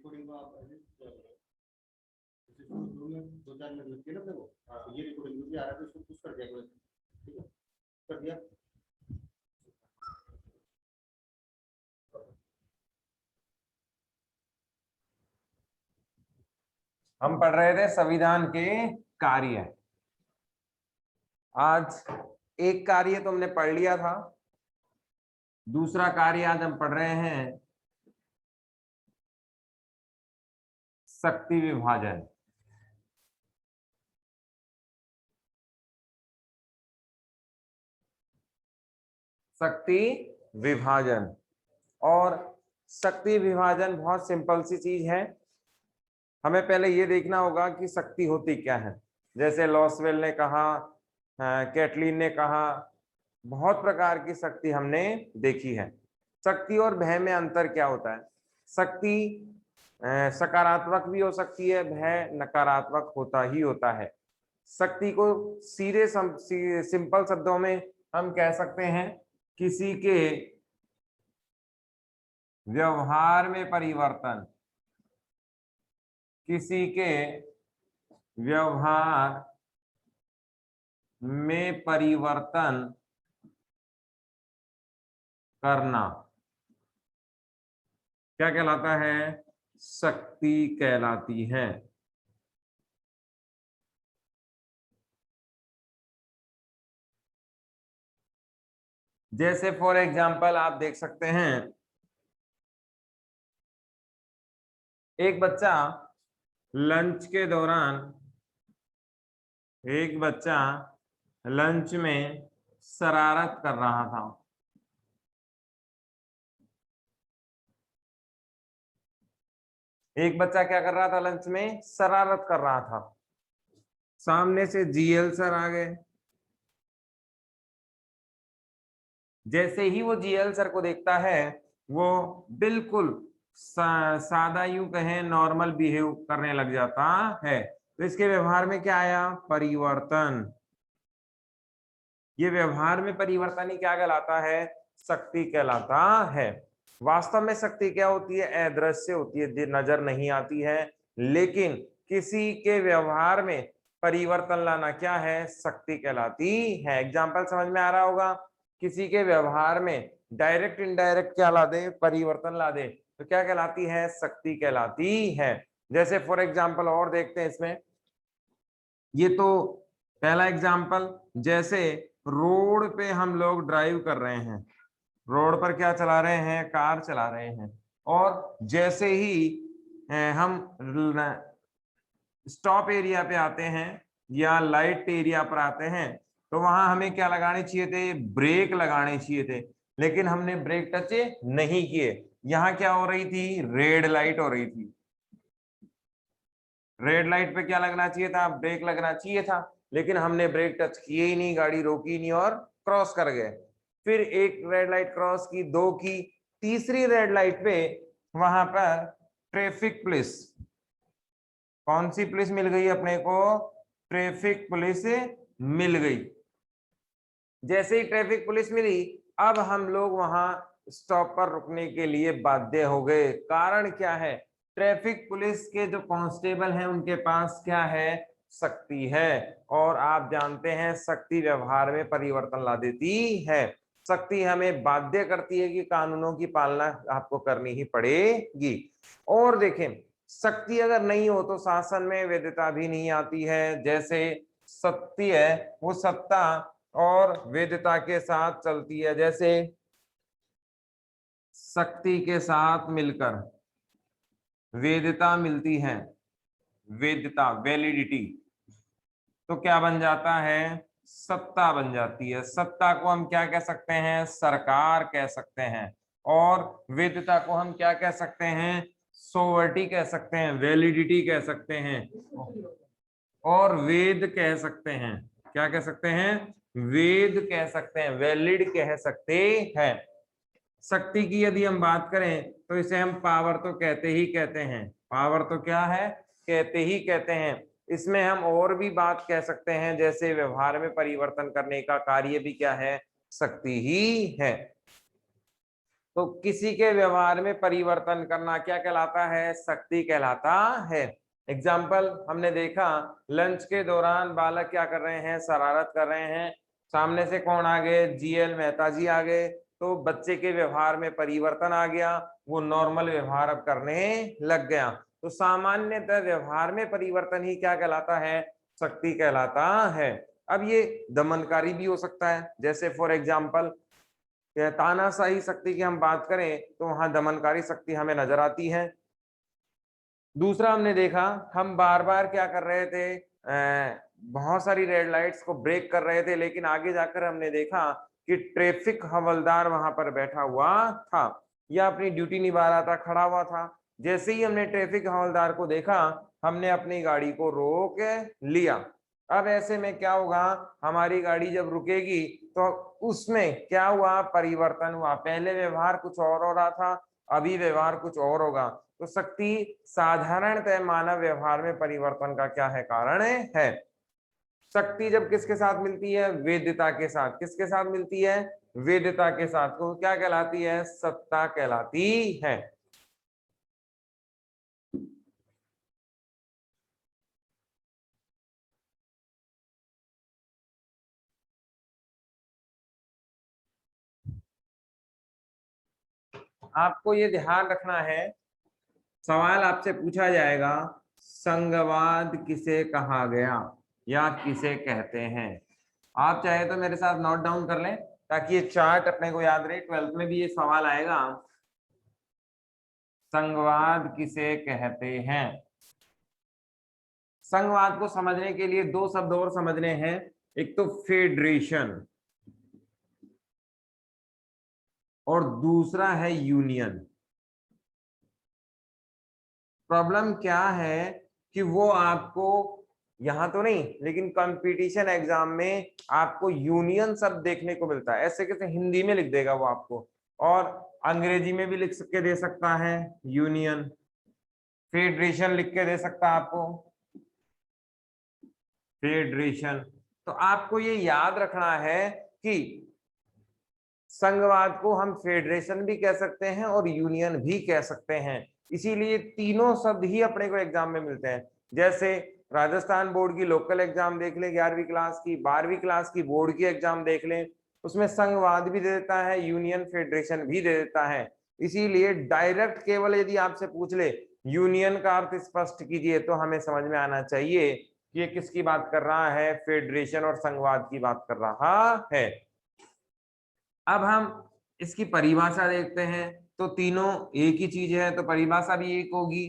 Recording को आप शुरू में 2-4 मिनट लगती है ना अपने को, ये रिकॉर्डिंग भी आ रहा है तो इसको पुश कर दिया करो, ठीक है, कर दिया। हम पढ़ रहे थे संविधान के कार्य। आज एक कार्य तो हमने पढ़ लिया था, दूसरा कार्य आज हम पढ़ रहे हैं शक्ति विभाजन। शक्ति विभाजन और शक्ति विभाजन बहुत सिंपल सी चीज है। हमें पहले ये देखना होगा कि शक्ति होती क्या है। जैसे लॉसवेल ने कहा, कैटलिन ने कहा, बहुत प्रकार की शक्ति हमने देखी है। शक्ति और भय में अंतर क्या होता है? शक्ति सकारात्मक भी हो सकती है, भय नकारात्मक होता ही होता है। शक्ति को सीधे सिंपल शब्दों में हम कह सकते हैं किसी के व्यवहार में परिवर्तन, किसी के व्यवहार में परिवर्तन करना क्या कहलाता है? शक्ति कहलाती है। जैसे फॉर एग्जाम्पल आप देख सकते हैं, एक बच्चा लंच के दौरान, एक बच्चा लंच में शरारत कर रहा था। एक बच्चा क्या कर रहा था? लंच में शरारत कर रहा था। सामने से जीएल सर आ गए। जैसे ही वो जीएल सर को देखता है, वो बिल्कुल सादा यूं कहें नॉर्मल बिहेव करने लग जाता है। तो इसके व्यवहार में क्या आया? परिवर्तन। ये व्यवहार में परिवर्तन ही क्या कहलाता है? शक्ति कहलाता है। वास्तव में शक्ति क्या होती है? अदृश्य होती है, नजर नहीं आती है, लेकिन किसी के व्यवहार में परिवर्तन लाना क्या है? शक्ति कहलाती है। एग्जाम्पल समझ में आ रहा होगा। किसी के व्यवहार में डायरेक्ट इनडायरेक्ट क्या ला दे? परिवर्तन ला दे, तो क्या कहलाती है? शक्ति कहलाती है। जैसे फॉर एग्जाम्पल और देखते हैं इसमें। ये तो पहला एग्जाम्पल, जैसे रोड पे हम लोग ड्राइव कर रहे हैं, रोड पर क्या चला रहे हैं? कार चला रहे हैं। और जैसे ही हम स्टॉप एरिया पे आते हैं या लाइट एरिया पर आते हैं, तो वहां हमें क्या लगाने चाहिए थे? ब्रेक लगाने चाहिए थे, लेकिन हमने ब्रेक टच नहीं किए। यहाँ क्या हो रही थी? रेड लाइट हो रही थी। रेड लाइट पे क्या लगना चाहिए था? ब्रेक लगना चाहिए था, लेकिन हमने ब्रेक टच किए ही नहीं, गाड़ी रोकी नहीं और क्रॉस कर गए। फिर एक रेड लाइट क्रॉस की, दो की, तीसरी रेड लाइट पे वहां पर ट्रैफिक पुलिस, कौन सी पुलिस मिल गई अपने को? ट्रैफिक पुलिस मिल गई। जैसे ही ट्रैफिक पुलिस मिली, अब हम लोग वहां स्टॉप पर रुकने के लिए बाध्य हो गए। कारण क्या है? ट्रैफिक पुलिस के जो कांस्टेबल हैं उनके पास क्या है? शक्ति है। और आप जानते हैं शक्ति व्यवहार में परिवर्तन ला देती है। शक्ति हमें बाध्य करती है कि कानूनों की पालना आपको करनी ही पड़ेगी। और देखें, शक्ति अगर नहीं हो तो शासन में वैधता भी नहीं आती है। जैसे सत्य है, वो सत्ता और वैधता के साथ चलती है। जैसे शक्ति के साथ मिलकर वैधता मिलती है, वैधता, वैलिडिटी, तो क्या बन जाता है? सत्ता बन जाती है। सत्ता को हम क्या कह सकते हैं? सरकार कह सकते हैं। और वैधता को हम क्या कह सकते हैं? सोवर्टी कह सकते हैं, वैलिडिटी कह सकते हैं, और वेद कह सकते हैं। क्या कह सकते हैं? वेद कह सकते हैं, वैलिड कह सकते हैं। शक्ति की यदि हम बात करें तो इसे हम पावर तो कहते ही कहते हैं। पावर तो क्या है? कहते ही कहते हैं। इसमें हम और भी बात कह सकते हैं, जैसे व्यवहार में परिवर्तन करने का कार्य भी क्या है? शक्ति ही है। तो किसी के व्यवहार में परिवर्तन करना क्या कहलाता है? शक्ति कहलाता है। एग्जाम्पल हमने देखा, लंच के दौरान बालक क्या कर रहे हैं? शरारत कर रहे हैं। सामने से कौन आ गए? जीएल मेहता जी आ गए। तो बच्चे के व्यवहार में परिवर्तन आ गया, वो नॉर्मल व्यवहार अब करने लग गया। तो सामान्यतः व्यवहार में परिवर्तन ही क्या कहलाता है? शक्ति कहलाता है। अब ये दमनकारी भी हो सकता है, जैसे फॉर एग्जाम्पल तानाशाही शक्ति की हम बात करें तो वहां दमनकारी शक्ति हमें नजर आती है। दूसरा हमने देखा, हम बार बार क्या कर रहे थे? बहुत सारी रेड लाइट्स को ब्रेक कर रहे थे, लेकिन आगे जाकर हमने देखा कि ट्रैफिक हवलदार वहां पर बैठा हुआ था या अपनी ड्यूटी निभा रहा था, खड़ा हुआ था। जैसे ही हमने ट्रैफिक हवलदार को देखा, हमने अपनी गाड़ी को रोक लिया। अब ऐसे में क्या होगा? हमारी गाड़ी जब रुकेगी तो उसमें क्या हुआ? परिवर्तन हुआ। पहले व्यवहार कुछ और हो रहा था, अभी व्यवहार कुछ और होगा। तो शक्ति साधारणतः मानव व्यवहार में परिवर्तन का क्या है? कारण है। शक्ति जब किसके साथ मिलती है? वेद्यता के साथ। किसके साथ मिलती है? वेद्यता के साथ। तो क्या कहलाती है? सत्ता कहलाती है। आपको ये ध्यान रखना है, सवाल आपसे पूछा जाएगा, संघवाद किसे कहा गया या किसे कहते हैं? आप चाहे तो मेरे साथ नोट डाउन कर लें ताकि ये चार्ट अपने को याद रहे। 12th में भी ये सवाल आएगा, संघवाद किसे कहते हैं। संघवाद को समझने के लिए दो शब्द और समझने हैं, एक तो फेडरेशन और दूसरा है यूनियन। प्रॉब्लम क्या है कि वो आपको यहां तो नहीं, लेकिन कंपटीशन एग्जाम में आपको यूनियन शब्द देखने को मिलता है। ऐसे कैसे? हिंदी में लिख देगा वो आपको, और अंग्रेजी में भी लिख के दे सकता है यूनियन। फेडरेशन लिख के दे सकता है आपको, फेडरेशन। तो आपको ये याद रखना है कि संघवाद को हम फेडरेशन भी कह सकते हैं और यूनियन भी कह सकते हैं। इसीलिए तीनों शब्द ही अपने को एग्जाम में मिलते हैं। जैसे राजस्थान बोर्ड की लोकल एग्जाम देख ले 11वीं क्लास की, 12वीं क्लास की बोर्ड की एग्जाम देख ले, उसमें संघवाद भी दे देता है, यूनियन फेडरेशन भी दे देता है। इसीलिए डायरेक्ट केवल यदि आपसे पूछ ले यूनियन का अर्थ स्पष्ट कीजिए, तो हमें समझ में आना चाहिए कि ये किसकी बात कर रहा है? फेडरेशन और संघवाद की बात कर रहा है। अब हम इसकी परिभाषा देखते हैं, तो तीनों एक ही चीज है, तो परिभाषा भी एक होगी।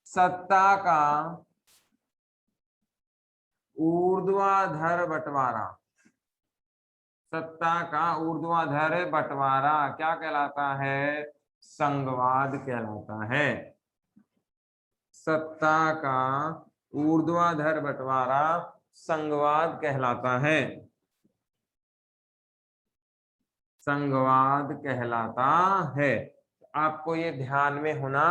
सत्ता का ऊर्ध्वाधर बंटवारा, सत्ता का ऊर्ध्वाधर बंटवारा क्या कहलाता है? संघवाद कहलाता है। सत्ता का ऊर्ध्वाधर बंटवारा संघवाद कहलाता है, संघवाद कहलाता है। आपको ये ध्यान में होना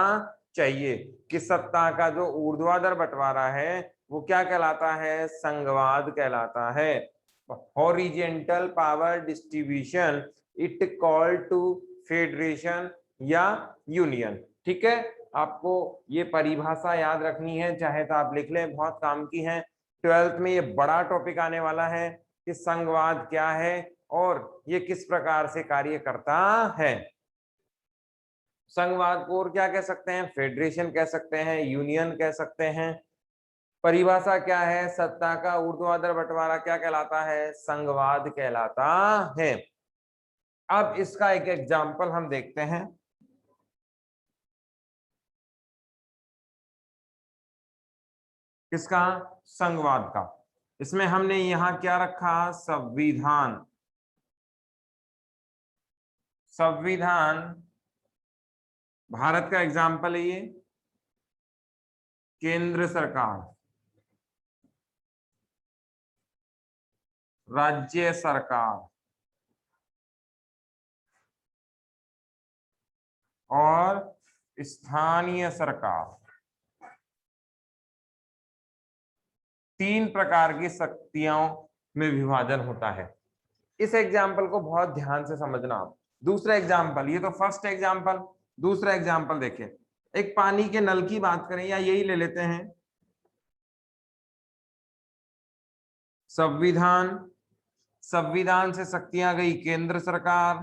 चाहिए कि सत्ता का जो ऊर्ध्वाधर बंटवारा है वो क्या कहलाता है? संघवाद कहलाता है। Horizontal power distribution it call to federation या यूनियन। ठीक है, आपको ये परिभाषा याद रखनी है, चाहे तो आप लिख लें, बहुत काम की है। 12th में ये बड़ा टॉपिक आने वाला है कि संघवाद क्या है और ये किस प्रकार से कार्य करता है। संघवाद को और क्या कह सकते हैं? फेडरेशन कह सकते हैं, यूनियन कह सकते हैं। परिभाषा क्या है? सत्ता का ऊर्ध्वाधर बंटवारा क्या कहलाता है? संघवाद कहलाता है। अब इसका एक एग्जाम्पल हम देखते हैं। किसका? संघवाद का। इसमें हमने यहां क्या रखा? संविधान। संविधान भारत का एग्जाम्पल है ये। केंद्र सरकार, राज्य सरकार और स्थानीय सरकार, तीन प्रकार की शक्तियों में विभाजन होता है। इस एग्जाम्पल को बहुत ध्यान से समझना आप। दूसरा एग्जाम्पल, ये तो फर्स्ट एग्जाम्पल, दूसरा एग्जाम्पल देखिए, एक पानी के नल की बात करें या यही ले लेते हैं, संविधान, संविधान से शक्तियां गई केंद्र सरकार,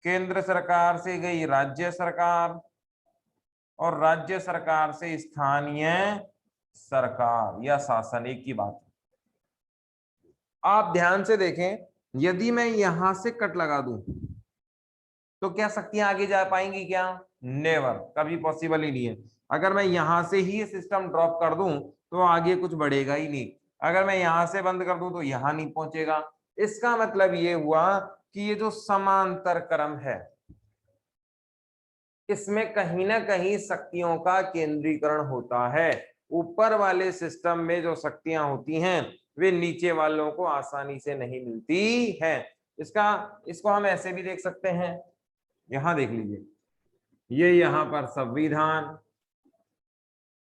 केंद्र सरकार से गई राज्य सरकार, और राज्य सरकार से स्थानीय सरकार या शासन, एक की बात। आप ध्यान से देखें, यदि मैं यहां से कट लगा दूं तो क्या शक्तियां आगे जा पाएंगी क्या? नेवर, कभी पॉसिबल ही नहीं है। अगर मैं यहां से ही सिस्टम ड्रॉप कर दूं तो आगे कुछ बढ़ेगा ही नहीं, अगर मैं यहां से बंद कर दूं तो यहां नहीं पहुंचेगा। इसका मतलब ये हुआ कि ये जो समांतर क्रम है इसमें कहीं ना कहीं शक्तियों का केंद्रीकरण होता है। ऊपर वाले सिस्टम में जो शक्तियां होती हैं वे नीचे वालों को आसानी से नहीं मिलती हैं। इसको हम ऐसे भी देख सकते हैं, यहां देख लीजिए, ये यहां पर संविधान,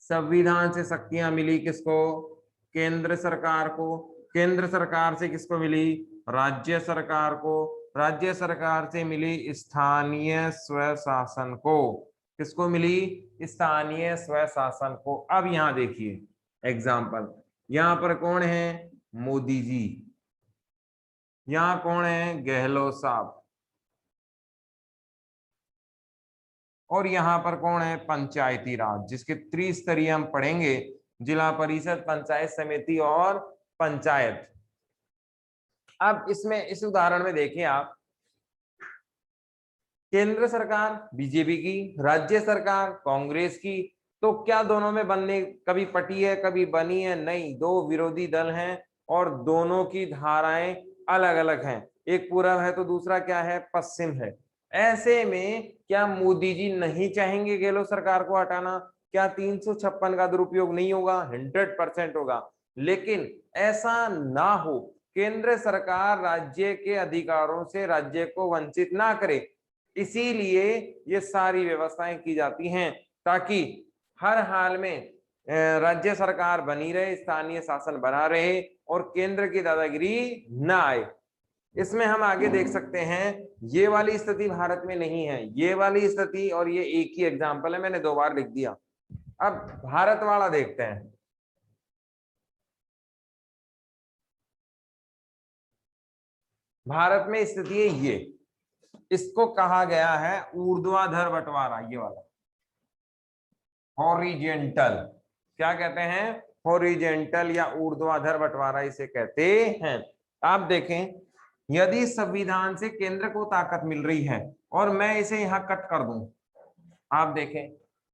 संविधान से शक्तियां मिली किसको? केंद्र सरकार को, केंद्र सरकार से किसको मिली? राज्य सरकार को, राज्य सरकार से मिली स्थानीय स्वशासन को, किसको मिली? स्थानीय स्वशासन को। अब यहां देखिए एग्जाम्पल, यहां पर कौन है? मोदी जी, यहां कौन है? गहलोत साहब, और यहाँ पर कौन है? पंचायती राज, जिसके त्रिस्तरीय हम पढ़ेंगे, जिला परिषद, पंचायत समिति और पंचायत। अब इसमें इस उदाहरण में देखिए आप, केंद्र सरकार बीजेपी की, राज्य सरकार कांग्रेस की, तो क्या दोनों में बनने कभी पटी है, कभी बनी है? नहीं, दो विरोधी दल हैं और दोनों की धाराएं अलग अलग हैं, एक पूरब है तो दूसरा क्या है? पश्चिम है। ऐसे में क्या मोदी जी नहीं चाहेंगे गहलोत सरकार को हटाना? क्या 356 का दुरुपयोग नहीं होगा? 100% होगा। लेकिन ऐसा ना हो, केंद्र सरकार राज्य के अधिकारों से राज्य को वंचित ना करे, इसीलिए ये सारी व्यवस्थाएं की जाती हैं ताकि हर हाल में राज्य सरकार बनी रहे, स्थानीय शासन बना रहे और केंद्र की दादागिरी ना आए। इसमें हम आगे देख सकते हैं, ये वाली स्थिति भारत में नहीं है, ये वाली स्थिति, और ये एक ही एग्जाम्पल है, मैंने 2 बार लिख दिया। अब भारत वाला देखते हैं। भारत में स्थिति है ये, इसको कहा गया है ऊर्ध्वाधर बंटवारा, ये वाला हॉरिजेंटल। क्या कहते हैं? हॉरिजेंटल या ऊर्ध्वाधर बंटवारा इसे कहते हैं। आप देखें, यदि संविधान से केंद्र को ताकत मिल रही है और मैं इसे यहां कट कर दूं, आप देखें,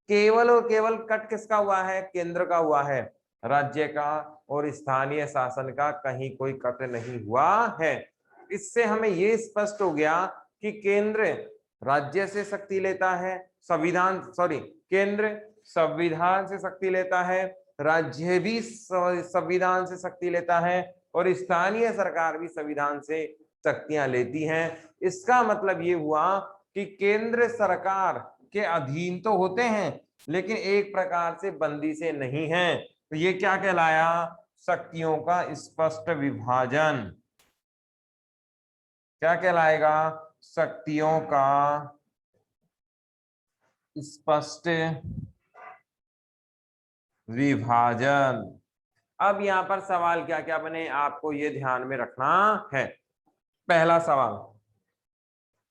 केवल और केवल कट किसका हुआ है? केंद्र का हुआ है, राज्य का और स्थानीय शासन का कहीं कोई कट नहीं हुआ है। इससे हमें ये स्पष्ट हो गया कि केंद्र राज्य से शक्ति लेता है, केंद्र संविधान से शक्ति लेता है, राज्य भी संविधान से शक्ति लेता है और स्थानीय सरकार भी संविधान से शक्तियां लेती हैं। इसका मतलब ये हुआ कि केंद्र सरकार के अधीन तो होते हैं लेकिन एक प्रकार से बंदी से नहीं है। तो ये क्या कहलाया? शक्तियों का स्पष्ट विभाजन। क्या कहलाएगा? शक्तियों का स्पष्ट विभाजन। अब यहां पर सवाल क्या क्या बने आपको ये ध्यान में रखना है। पहला सवाल,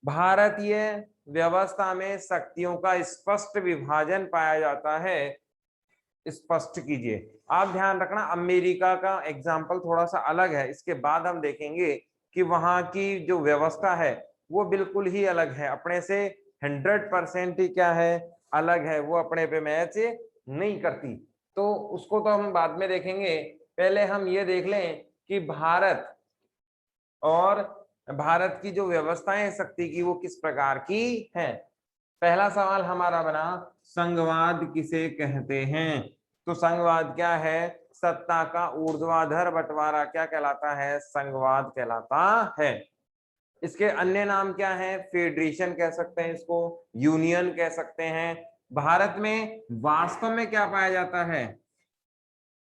भारतीय व्यवस्था में शक्तियों का स्पष्ट विभाजन पाया जाता है, स्पष्ट कीजिए। आप ध्यान रखना, अमेरिका का एग्जाम्पल थोड़ा सा अलग है, इसके बाद हम देखेंगे कि वहां की जो व्यवस्था है वो बिल्कुल ही अलग है, अपने से 100% ही क्या है? अलग है, वो अपने पे मैच नहीं करती। तो उसको तो हम बाद में देखेंगे, पहले हम ये देख लें कि भारत की जो व्यवस्थाएं है शक्ति की वो किस प्रकार की है। पहला सवाल हमारा बना, संघवाद किसे कहते हैं? तो संघवाद क्या है? सत्ता का ऊर्ध्वाधर बंटवारा क्या कहलाता है? संघवाद कहलाता है। इसके अन्य नाम क्या है? फेडरेशन कह सकते हैं इसको, यूनियन कह सकते हैं। भारत में वास्तव में क्या पाया जाता है?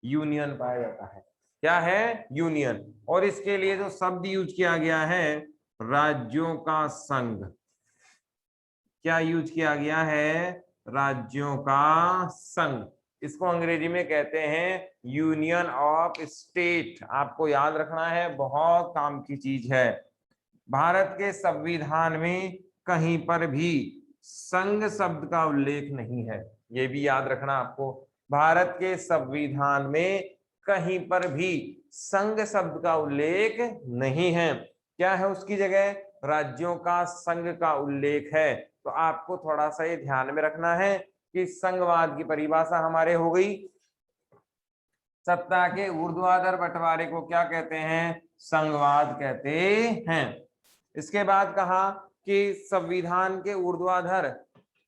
यूनियन पाया जाता है। क्या है? यूनियन। और इसके लिए जो शब्द यूज किया गया है राज्यों का संघ। क्या यूज किया गया है? राज्यों का संघ। इसको अंग्रेजी में कहते हैं यूनियन ऑफ स्टेट। आपको याद रखना है, बहुत काम की चीज है। भारत के संविधान में कहीं पर भी संघ शब्द का उल्लेख नहीं है, ये भी याद रखना आपको। भारत के संविधान में कहीं पर भी संघ शब्द का उल्लेख नहीं है। क्या है उसकी जगह? राज्यों का संघ का उल्लेख है। तो आपको थोड़ा सा ये ध्यान में रखना है कि संघवाद की परिभाषा हमारे हो गई। सत्ता के ऊर्ध्वाधर बंटवारे को क्या कहते हैं? संघवाद कहते हैं। इसके बाद कहा कि संविधान के ऊर्ध्वाधर,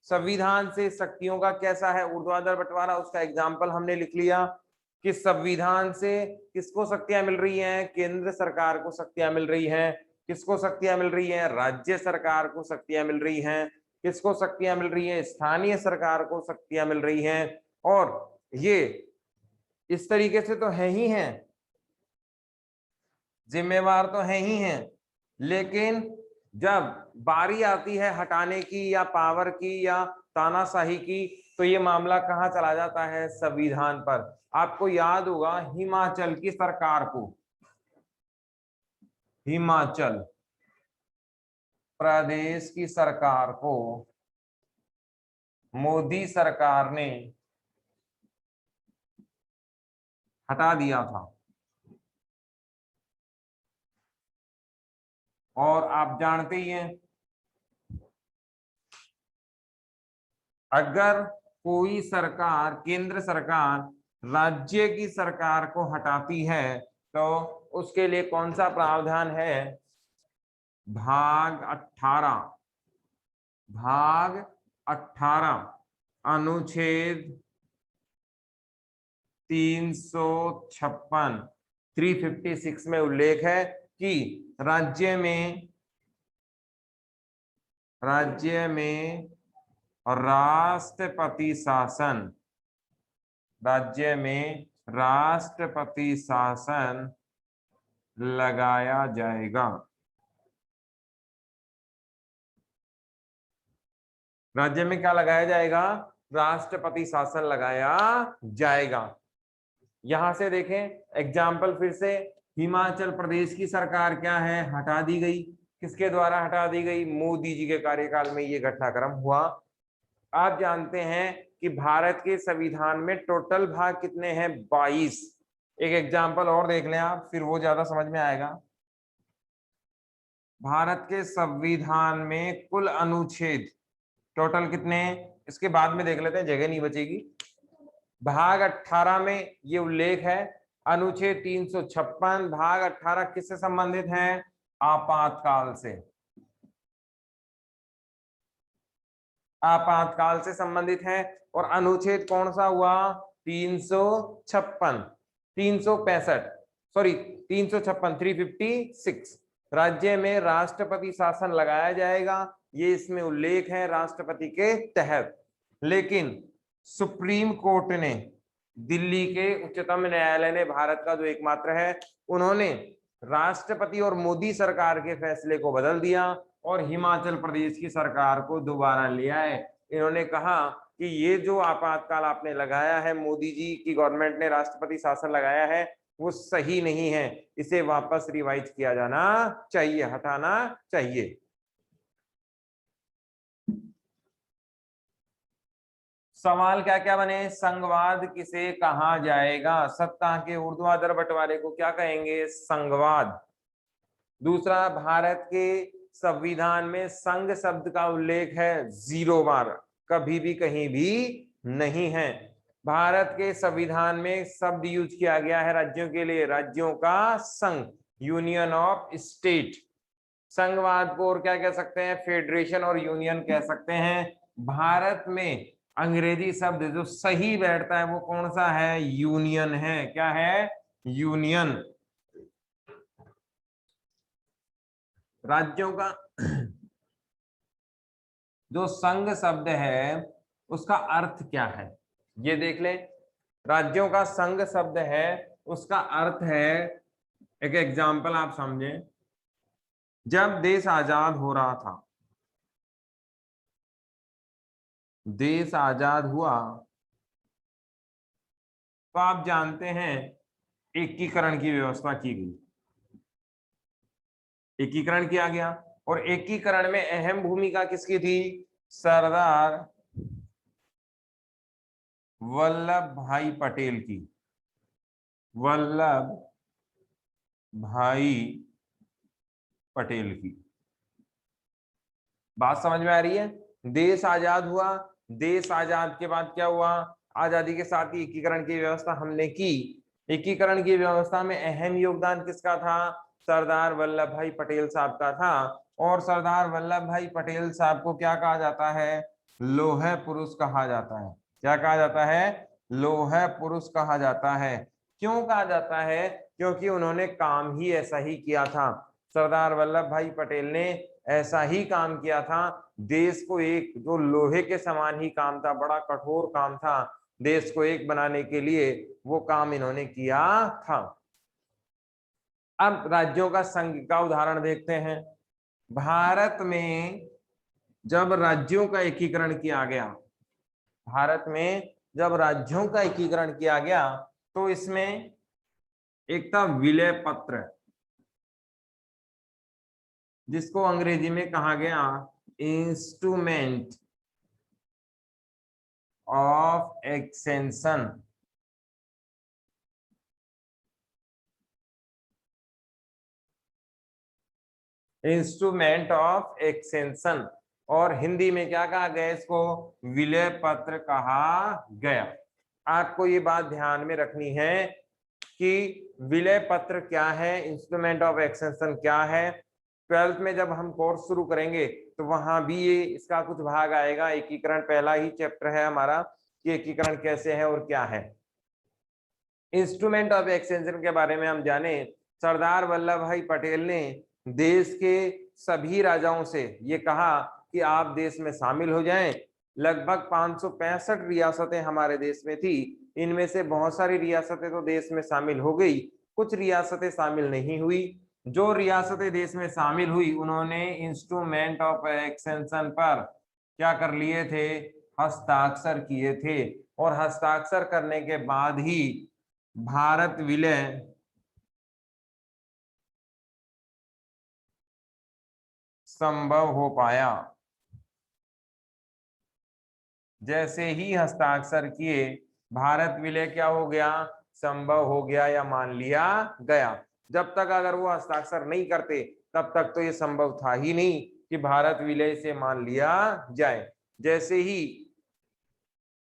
संविधान से शक्तियों का कैसा है ऊर्ध्वाधर बंटवारा, उसका एग्जाम्पल हमने लिख लिया कि संविधान से किसको शक्तियां मिल रही हैं? केंद्र सरकार को शक्तियां मिल रही हैं। किसको शक्तियां मिल रही हैं? राज्य सरकार को शक्तियां मिल रही हैं। किसको शक्तियां मिल रही हैं? स्थानीय सरकार को शक्तियां मिल रही हैं। और ये इस तरीके से तो है ही हैं, जिम्मेवार तो है ही हैं, लेकिन जब बारी आती है हटाने की या पावर की या तानाशाही की, तो ये मामला कहां चला जाता है? संविधान पर। आपको याद होगा हिमाचल की सरकार को, हिमाचल प्रदेश की सरकार को मोदी सरकार ने हटा दिया था। और आप जानते ही हैं, अगर कोई सरकार, केंद्र सरकार राज्य की सरकार को हटाती है तो उसके लिए कौन सा प्रावधान है? भाग 18, भाग 18 अनुच्छेद 356 356 में उल्लेख है कि राज्य में राष्ट्रपति शासन, राज्य में राष्ट्रपति शासन लगाया जाएगा। राज्य में क्या लगाया जाएगा? राष्ट्रपति शासन लगाया जाएगा। यहां से देखें एग्जाम्पल फिर से, हिमाचल प्रदेश की सरकार क्या है? हटा दी गई। किसके द्वारा हटा दी गई? मोदी जी के कार्यकाल में ये घटनाक्रम हुआ। आप जानते हैं कि भारत के संविधान में टोटल भाग कितने हैं? 22। एक एग्जाम्पल और देख लें आप, फिर वो ज्यादा समझ में आएगा। भारत के संविधान में कुल अनुच्छेद टोटल कितने हैं? इसके बाद में देख लेते हैं, जगह नहीं बचेगी। भाग 18 में ये उल्लेख है, अनुच्छेद 356 भाग 18 किससे संबंधित है? आपातकाल से, आपातकाल से संबंधित है। और अनुच्छेद कौन सा हुआ? 356 365 सॉरी 356 356। राज्य में राष्ट्रपति शासन लगाया जाएगा, ये इसमें उल्लेख है राष्ट्रपति के तहत। लेकिन सुप्रीम कोर्ट ने, दिल्ली के उच्चतम न्यायालय ने, भारत का जो एकमात्र है, उन्होंने राष्ट्रपति और मोदी सरकार के फैसले को बदल दिया और हिमाचल प्रदेश की सरकार को दोबारा ले आए। इन्होंने कहा कि ये जो आपातकाल आपने लगाया है, मोदी जी की गवर्नमेंट ने राष्ट्रपति शासन लगाया है, वो सही नहीं है, इसे वापस रिवाइज किया जाना चाहिए, हटाना चाहिए। सवाल क्या क्या बने? संघवाद किसे कहा जाएगा? सत्ता के ऊर्ध्वाधर बंटवारे को क्या कहेंगे? संघवाद। दूसरा, भारत के संविधान में संघ शब्द का उल्लेख है 0 बार, कभी भी कहीं भी नहीं है। भारत के संविधान में शब्द यूज किया गया है राज्यों के लिए, राज्यों का संघ, यूनियन ऑफ स्टेट। संघवाद को और क्या कह सकते हैं? फेडरेशन और यूनियन कह सकते हैं। भारत में अंग्रेजी शब्द जो सही बैठता है वो कौन सा है? यूनियन है। क्या है? यूनियन। राज्यों का जो संघ शब्द है उसका अर्थ क्या है, ये देख लें। राज्यों का संघ शब्द है, उसका अर्थ है, एक एग्जाम्पल आप समझें, जब देश आजाद हो रहा था, देश आजाद हुआ, तो आप जानते हैं एकीकरण की व्यवस्था की गई, एकीकरण किया गया। और एकीकरण में अहम भूमिका किसकी थी? सरदार वल्लभ भाई पटेल की, वल्लभ भाई पटेल की। बात समझ में आ रही है? देश आजाद हुआ, देश आजाद के बाद क्या हुआ? आजादी के साथ ही एकीकरण की व्यवस्था हमने की। एकीकरण की व्यवस्था में अहम योगदान किसका था? सरदार वल्लभ भाई पटेल साहब का था। और सरदार वल्लभ भाई पटेल साहब को क्या कहा जाता है? लौह पुरुष कहा जाता है। क्या कहा जाता है? लौह पुरुष कहा जाता है। क्यों कहा जाता है? क्योंकि उन्होंने काम ही ऐसा ही किया था। सरदार वल्लभ भाई पटेल ने ऐसा ही काम किया था। देश को एक, जो लोहे के समान ही काम था, बड़ा कठोर काम था, देश को एक बनाने के लिए वो काम इन्होंने किया था। अब राज्यों का संघ का उदाहरण देखते हैं। भारत में जब राज्यों का एकीकरण किया गया, भारत में जब राज्यों का एकीकरण किया गया, तो इसमें एक था विलय पत्र, जिसको अंग्रेजी में कहा गया instrument of extension. Instrument of extension, और हिंदी में क्या कहा गया? इसको विलय पत्र कहा गया। आपको ये बात ध्यान में रखनी है कि विलय पत्र क्या है, इंस्ट्रूमेंट ऑफ एक्सटेंशन क्या है। 12th में जब हम कोर्स शुरू करेंगे तो वहां भी ये इसका कुछ भाग आएगा। एकीकरण पहला ही चैप्टर है हमारा कि एकीकरण कैसे है और क्या है। इंस्ट्रूमेंट ऑफ एक्सटेंशन के बारे में हम जाने, सरदार वल्लभ भाई पटेल ने देश के सभी राजाओं से ये कहा कि आप देश में शामिल हो जाएं। लगभग 565 रियासतें हमारे देश में थी। इनमें से बहुत सारी रियासतें तो देश में शामिल हो गई, कुछ रियासतें शामिल नहीं हुई। जो रियासतें देश में शामिल हुई, उन्होंने इंस्ट्रूमेंट ऑफ एक्सटेंशन पर क्या कर लिए थे? हस्ताक्षर किए थे। और हस्ताक्षर करने के बाद ही भारत विलय संभव हो पाया। जैसे ही हस्ताक्षर किए, भारत विलय क्या हो गया? संभव हो गया या मान लिया गया। जब तक अगर वो हस्ताक्षर नहीं करते, तब तक तो ये संभव था ही नहीं कि भारत विलय से मान लिया जाए। जैसे ही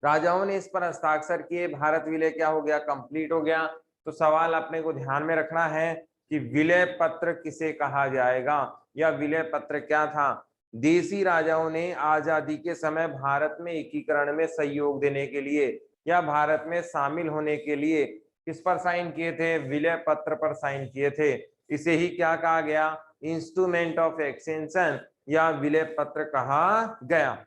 राजाओं ने इस पर हस्ताक्षर किए, भारत विलय क्या हो गया? कंप्लीट हो गया। तो सवाल अपने को ध्यान में रखना है कि विलय पत्र किसे कहा जाएगा, या विलय पत्र क्या था? देसी राजाओं ने आजादी के समय भारत में एकीकरण में सहयोग देने के लिए या भारत में शामिल होने के लिए किस पर साइन किए थे? विलय पत्र पर साइन किए थे। इसे ही क्या कहा गया? इंस्ट्रूमेंट ऑफ एक्सटेंशन या विलय पत्र कहा गया।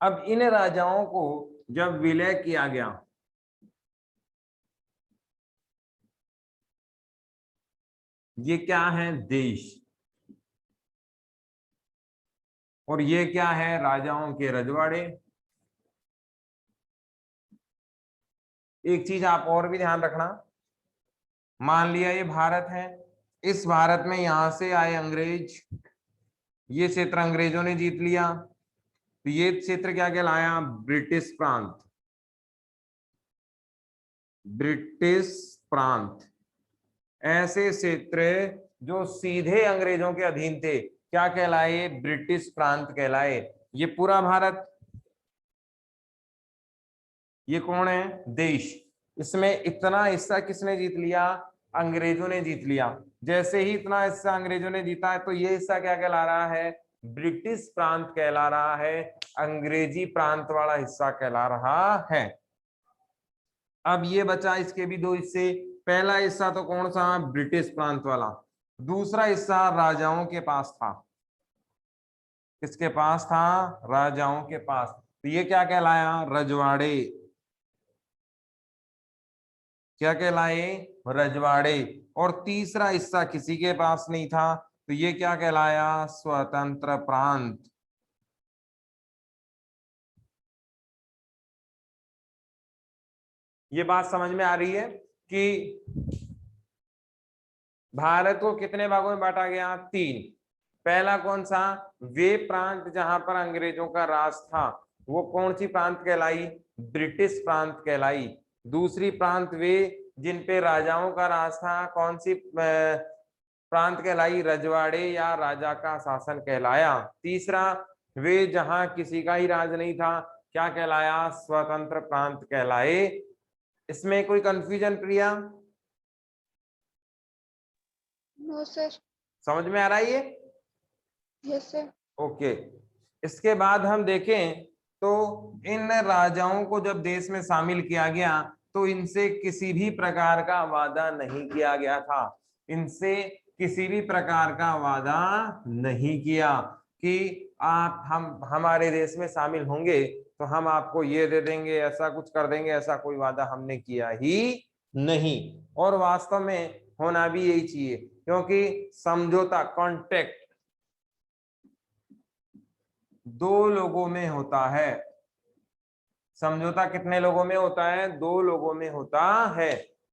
अब इन राजाओं को जब विलय किया गया, ये क्या है? देश। और ये क्या है? राजाओं के रजवाड़े। एक चीज आप और भी ध्यान रखना, मान लिया ये भारत है, इस भारत में यहां से आए अंग्रेज, ये क्षेत्र अंग्रेजों ने जीत लिया, तो ये क्षेत्र क्या कहलाया? ब्रिटिश प्रांत। ब्रिटिश प्रांत। ऐसे क्षेत्र जो सीधे अंग्रेजों के अधीन थे क्या कहलाए? ब्रिटिश प्रांत कहलाए। ये पूरा भारत, ये कौन है? देश। इसमें इतना हिस्सा किसने जीत लिया? अंग्रेजों ने जीत लिया। जैसे ही इतना हिस्सा अंग्रेजों ने जीता है, तो ये हिस्सा क्या कहला रहा है? ब्रिटिश प्रांत कहला रहा है। अंग्रेजी प्रांत वाला हिस्सा कहला रहा है। अब ये बचा इसके भी दो हिस्से। पहला हिस्सा तो कौन सा? ब्रिटिश प्रांत वाला। दूसरा हिस्सा राजाओं के पास था। किसके पास था? राजाओं के पास। तो ये क्या कहलाया? रजवाड़े। क्या कहलाए? रजवाड़े। और तीसरा हिस्सा किसी के पास नहीं था, तो ये क्या कहलाया? स्वतंत्र प्रांत। ये बात समझ में आ रही है कि भारत को कितने भागों में बांटा गया? 3। पहला कौन सा? वे प्रांत जहां पर अंग्रेजों का राज था, वो कौन सी प्रांत कहलाई? ब्रिटिश प्रांत कहलाई। दूसरी प्रांत वे जिन पे राजाओं का राज था, कौन सी प्रांत कहलाई? रजवाड़े या राजा का शासन कहलाया। तीसरा, वे जहां किसी का ही राज नहीं था, क्या कहलाया? स्वतंत्र प्रांत कहलाए। इसमें कोई कंफ्यूजन प्रिया? No sir. समझ में आ रहा है ये? Yes sir. ओके। इसके बाद हम देखें तो इन राजाओं को जब देश में शामिल किया गया तो इनसे किसी भी प्रकार का वादा नहीं किया गया था। इनसे किसी भी प्रकार का वादा नहीं किया कि आप हम हमारे देश में शामिल होंगे तो हम आपको ये दे देंगे, ऐसा कुछ कर देंगे, ऐसा कोई वादा हमने किया ही नहीं। और वास्तव में होना भी यही चाहिए, क्योंकि समझौता, कॉन्ट्रैक्ट 2 लोगों में होता है। समझौता कितने लोगों में होता है? 2 लोगों में होता है।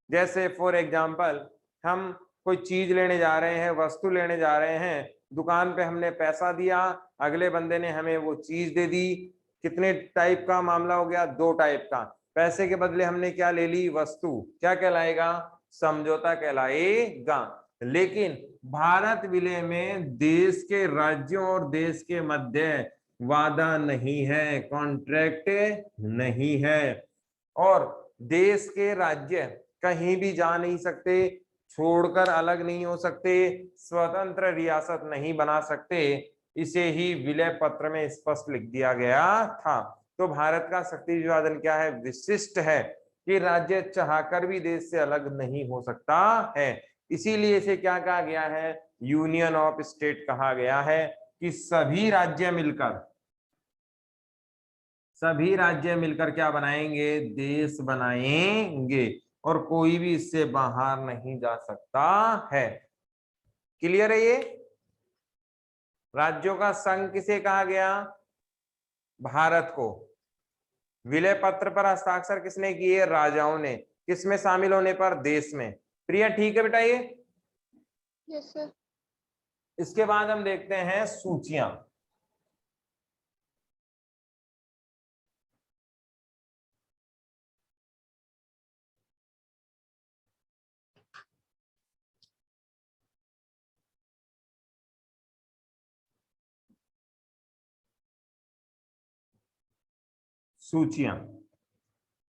जैसे फॉर एग्जांपल, हम कोई चीज लेने जा रहे हैं, वस्तु लेने जा रहे हैं, दुकान पे हमने पैसा दिया, अगले बंदे ने हमें वो चीज दे दी। कितने टाइप का मामला हो गया? 2 टाइप का। पैसे के बदले हमने क्या ले ली? वस्तु। क्या कहलाएगा? समझौता कहलाएगा। लेकिन भारत विलय में देश के राज्यों और देश के मध्य वादा नहीं है, कॉन्ट्रैक्ट नहीं है, और देश के राज्य कहीं भी जा नहीं सकते, छोड़कर अलग नहीं हो सकते, स्वतंत्र रियासत नहीं बना सकते। इसे ही विलय पत्र में स्पष्ट लिख दिया गया था। तो भारत का शक्ति विभाजन क्या है? विशिष्ट है कि राज्य चाहकर भी देश से अलग नहीं हो सकता है। इसीलिए इसे क्या कहा गया है? यूनियन ऑफ स्टेट कहा गया है, कि सभी राज्य मिलकर क्या बनाएंगे? देश बनाएंगे, और कोई भी इससे बाहर नहीं जा सकता है। क्लियर है ये? राज्यों का संघ किसे कहा गया? भारत को। विलय पत्र पर हस्ताक्षर किसने किए? राजाओं ने। किसमें शामिल होने पर? देश में। प्रिया ठीक है बेटा ये? Yes sir. इसके बाद हम देखते हैं सूचियां।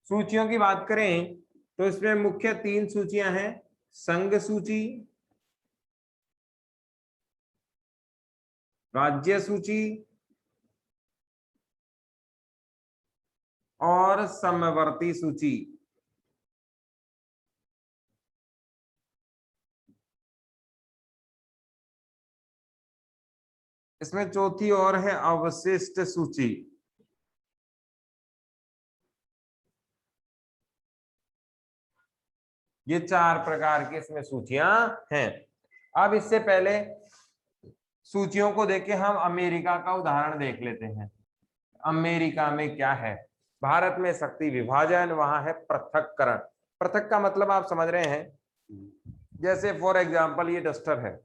सूचियों की बात करें तो इसमें मुख्य 3 सूचियां हैं। संघ सूची, राज्य सूची और समवर्ती सूची। इसमें चौथी और है अवशिष्ट सूची। ये 4 प्रकार की इसमें सूचियां हैं। अब इससे पहले सूचियों को देख के हम अमेरिका का उदाहरण देख लेते हैं। अमेरिका में क्या है? भारत में शक्ति विभाजन, वहां है पृथक्करण। पृथक का मतलब आप समझ रहे हैं, जैसे फॉर एग्जांपल ये डस्टर है,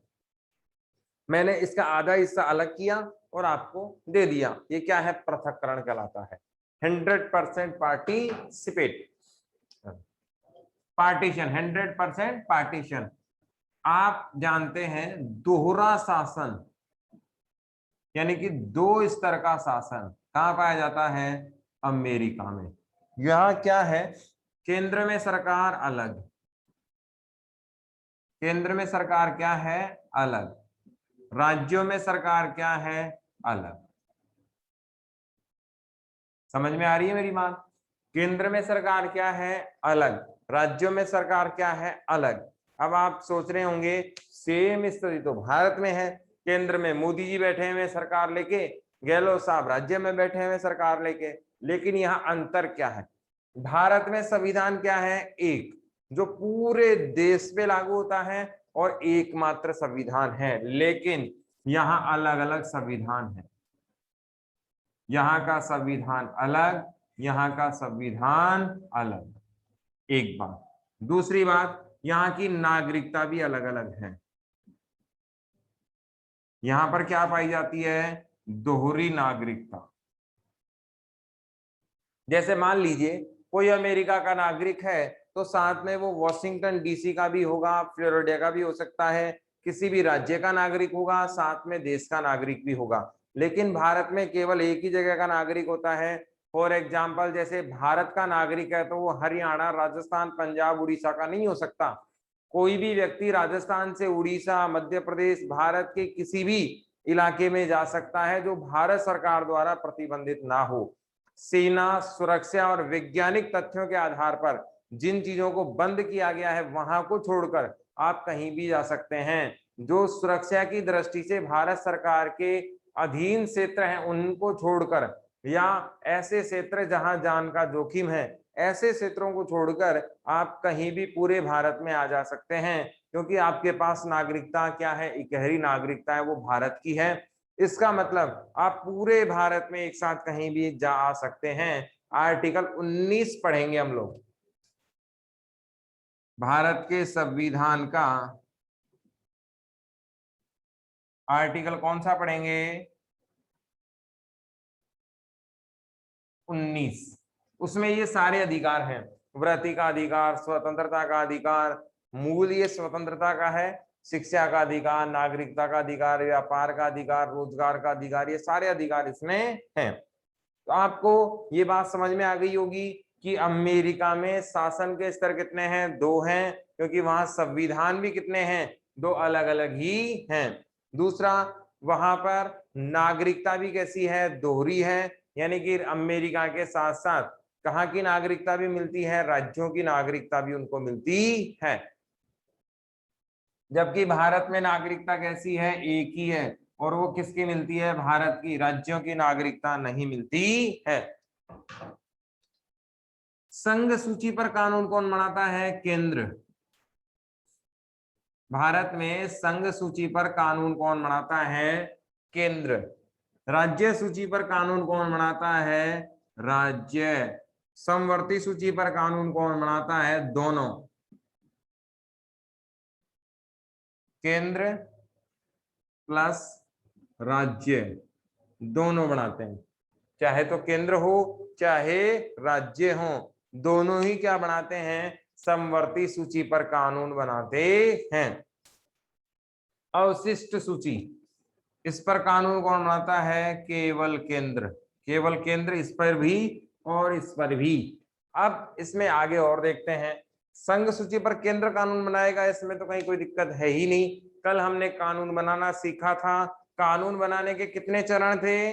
मैंने इसका आधा हिस्सा अलग किया और आपको दे दिया, ये क्या है? पृथक्करण कहलाता है। 100% पार्टिसिपेट, पार्टीशन, 100% पार्टीशन। आप जानते हैं दोहरा शासन, यानी कि 2 स्तर का शासन कहां पाया जाता है? अमेरिका में। यहां क्या है? केंद्र में सरकार अलग, केंद्र में सरकार क्या है? अलग, राज्यों में सरकार क्या है? अलग। समझ में आ रही है मेरी बात? केंद्र में सरकार क्या है? अलग, राज्यों में सरकार क्या है? अलग। अब आप सोच रहे होंगे सेम स्थिति तो भारत में है, केंद्र में मोदी जी बैठे हुए सरकार लेके, गहलोत साहब राज्य में बैठे हुए सरकार लेके, लेकिन यहाँ अंतर क्या है? भारत में संविधान क्या है? एक, जो पूरे देश पे लागू होता है, और एकमात्र संविधान है, लेकिन यहाँ अलग अलग संविधान है। यहाँ का संविधान अलग, यहाँ का संविधान अलग, एक बात। दूसरी बात, यहाँ की नागरिकता भी अलग अलग है। यहाँ पर क्या पाई जाती है? दोहरी नागरिकता। जैसे मान लीजिए कोई अमेरिका का नागरिक है तो साथ में वो वॉशिंगटन डीसी का भी होगा, फ्लोरिडा का भी हो सकता है, किसी भी राज्य का नागरिक होगा, साथ में देश का नागरिक भी होगा। लेकिन भारत में केवल एक ही जगह का नागरिक होता है। फॉर एग्जाम्पल, जैसे भारत का नागरिक है तो वो हरियाणा, राजस्थान, पंजाब, उड़ीसा का नहीं हो सकता। कोई भी व्यक्ति राजस्थान से उड़ीसा, मध्य प्रदेश, भारत के किसी भी इलाके में जा सकता है जो भारत सरकार द्वारा प्रतिबंधित ना हो। सेना, सुरक्षा और वैज्ञानिक तथ्यों के आधार पर जिन चीजों को बंद किया गया है वहां को छोड़कर आप कहीं भी जा सकते हैं। जो सुरक्षा की दृष्टि से भारत सरकार के अधीन क्षेत्र हैं उनको छोड़कर, या ऐसे क्षेत्र जहां जान का जोखिम है, ऐसे क्षेत्रों को छोड़कर आप कहीं भी पूरे भारत में आ जा सकते हैं, क्योंकि आपके पास नागरिकता क्या है? इकहरी नागरिकता है, वो भारत की है। इसका मतलब आप पूरे भारत में एक साथ कहीं भी जा आ सकते हैं। आर्टिकल 19 पढ़ेंगे हम लोग, भारत के संविधान का आर्टिकल कौन सा पढ़ेंगे? 19। उसमें ये सारे अधिकार हैं, वृत्ति का अधिकार, स्वतंत्रता का अधिकार, मूल ये स्वतंत्रता का है, शिक्षा का अधिकार, नागरिकता का अधिकार, व्यापार का अधिकार, रोजगार का अधिकार, ये सारे अधिकार इसमें हैं। तो आपको ये बात समझ में आ गई होगी कि अमेरिका में शासन के स्तर कितने हैं? 2 हैं, क्योंकि वहां संविधान भी कितने हैं? 2 अलग अलग ही हैं। दूसरा, वहां पर नागरिकता भी कैसी है? दोहरी है, यानी कि अमेरिका के साथ साथ कहाँ की नागरिकता भी मिलती है? राज्यों की नागरिकता भी उनको मिलती है। जबकि भारत में नागरिकता कैसी है? एक ही है, और वो किसकी मिलती है? भारत की। राज्यों की नागरिकता नहीं मिलती है। संघ सूची पर कानून कौन बनाता है? केंद्र। भारत में संघ सूची पर कानून कौन बनाता है? केंद्र। राज्य सूची पर कानून कौन बनाता है? राज्य। समवर्ती सूची पर कानून कौन बनाता है? दोनों, केंद्र प्लस राज्य, दोनों बनाते हैं। चाहे तो केंद्र हो चाहे राज्य हो, दोनों ही क्या बनाते हैं? समवर्ती सूची पर कानून बनाते हैं। अवशिष्ट सूची, इस पर कानून कौन बनाता है? केवल केंद्र। केवल केंद्र, इस पर भी और इस पर भी। अब इसमें आगे और देखते हैं। संघ सूची पर केंद्र कानून बनाएगा, इसमें तो कहीं कोई दिक्कत है ही नहीं। कल हमने कानून बनाना सीखा था। कानून बनाने के कितने चरण थे?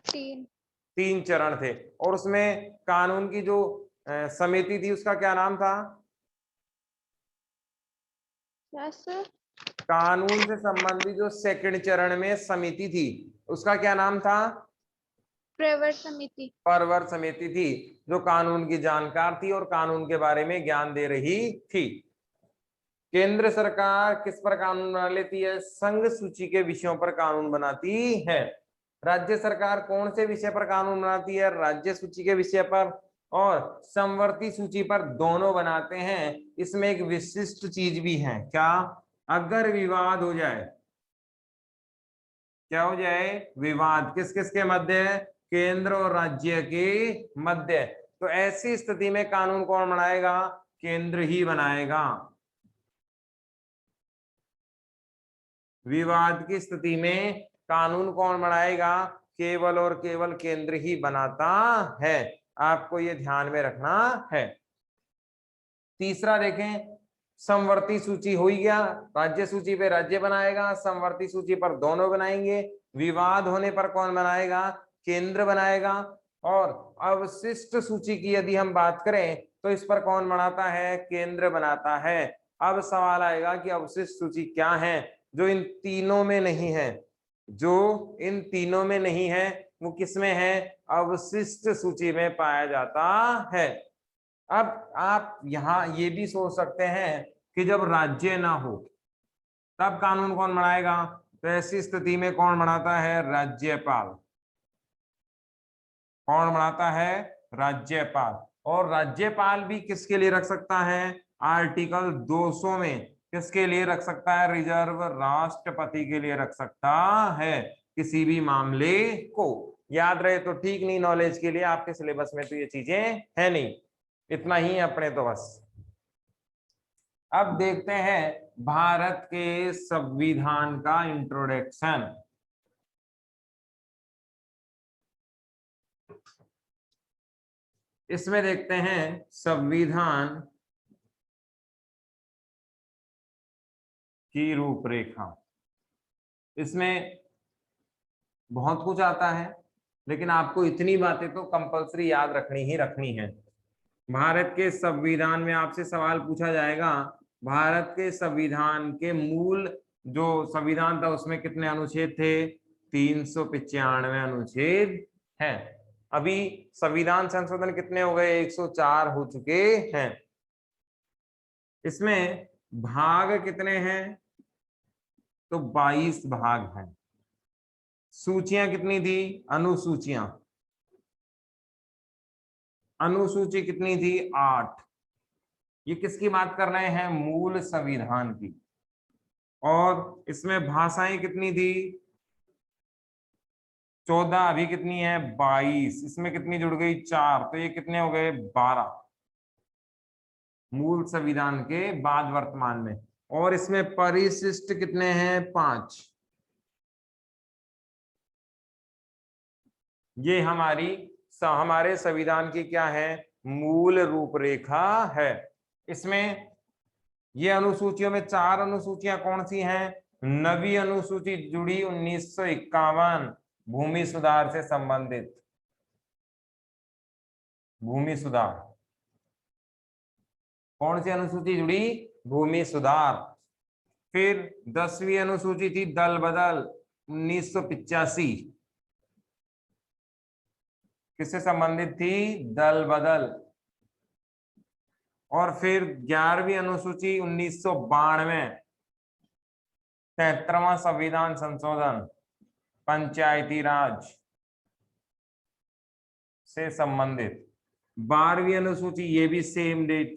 3 चरण थे। और उसमें कानून की जो समिति थी उसका क्या नाम था? कानून से संबंधित जो सेकंड चरण में समिति थी उसका क्या नाम था? प्रवर समिति। प्रवर समिति थी, जो कानून की जानकार थी और कानून के बारे में ज्ञान दे रही थी। केंद्र सरकार किस पर कानून बना लेती है? संघ सूची के विषयों पर कानून बनाती है। राज्य सरकार कौन से विषय पर कानून बनाती है? राज्य सूची के विषय पर और समवर्ती सूची पर, दोनों बनाते हैं। इसमें एक विशिष्ट चीज भी है, क्या? अगर विवाद हो जाए, क्या हो जाए? विवाद किस किस के मध्य है? केंद्र और राज्य के मध्य। तो ऐसी स्थिति में कानून कौन बनाएगा? केंद्र ही बनाएगा। विवाद की स्थिति में कानून कौन बनाएगा? केवल और केवल केंद्र ही बनाता है। आपको ये ध्यान में रखना है। तीसरा देखें, समवर्ती सूची हो ही गया, राज्य सूची पे राज्य बनाएगा, समवर्ती सूची पर दोनों बनाएंगे। विवाद होने पर कौन बनाएगा? केंद्र बनाएगा। और अवशिष्ट सूची की यदि हम बात करें तो इस पर कौन बनाता है? केंद्र बनाता है। अब सवाल आएगा कि अवशिष्ट सूची क्या है जो इन तीनों में नहीं है? जो इन तीनों में नहीं है वो किस में है? अवशिष्ट सूची में पाया जाता है। अब आप यहाँ ये भी सोच सकते हैं कि जब राज्य ना हो तब कानून कौन बनाएगा, तो ऐसी स्थिति में कौन बनाता है, राज्यपाल। कौन बनाता है, राज्यपाल। और राज्यपाल भी किसके लिए रख सकता है, आर्टिकल 200 में किसके लिए रख सकता है, रिजर्व राष्ट्रपति के लिए रख सकता है किसी भी मामले को। याद रहे तो ठीक, नहीं नॉलेज के लिए आपके सिलेबस में तो ये चीजें है नहीं, इतना ही अपने तो बस। अब देखते हैं भारत के संविधान का इंट्रोडक्शन। इसमें देखते हैं संविधान की रूपरेखा। इसमें बहुत कुछ आता है, लेकिन आपको इतनी बातें तो कंपल्सरी याद रखनी ही रखनी है। भारत के संविधान में आपसे सवाल पूछा जाएगा, भारत के संविधान के मूल जो संविधान था उसमें कितने अनुच्छेद थे, 395 अनुच्छेद हैं। अभी संविधान संशोधन कितने हो गए, 104 हो चुके हैं। इसमें भाग कितने हैं, तो 22 भाग हैं। सूचियां कितनी थी, अनुसूचियां, अनुसूची कितनी थी, 8। ये किसकी बात कर रहे हैं, मूल संविधान की। और इसमें भाषाएं कितनी थी, 14, अभी कितनी है, 22। इसमें कितनी जुड़ गई, 4, तो ये कितने हो गए, 12 मूल संविधान के बाद वर्तमान में। और इसमें परिशिष्ट कितने हैं, 5। ये हमारे संविधान की क्या है, मूल रूपरेखा है। इसमें ये अनुसूचियों में 4 अनुसूचियां कौन सी हैं, नवी अनुसूची जुड़ी 1951 भूमि सुधार से संबंधित, भूमि सुधार। कौन सी अनुसूची जुड़ी, भूमि सुधार। फिर 10वीं अनुसूची थी दल बदल 1985, किससे संबंधित थी, दल बदल। और फिर 11वीं अनुसूची 1992 73वां संविधान संशोधन पंचायती राज से संबंधित। 12वीं अनुसूची ये भी सेम डेट,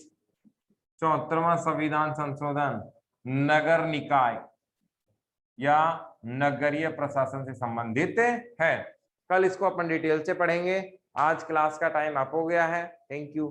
74वां संविधान संशोधन नगर निकाय या नगरीय प्रशासन से संबंधित है। कल इसको अपन डिटेल से पढ़ेंगे। आज क्लास का टाइम अप हो गया है। Thank you.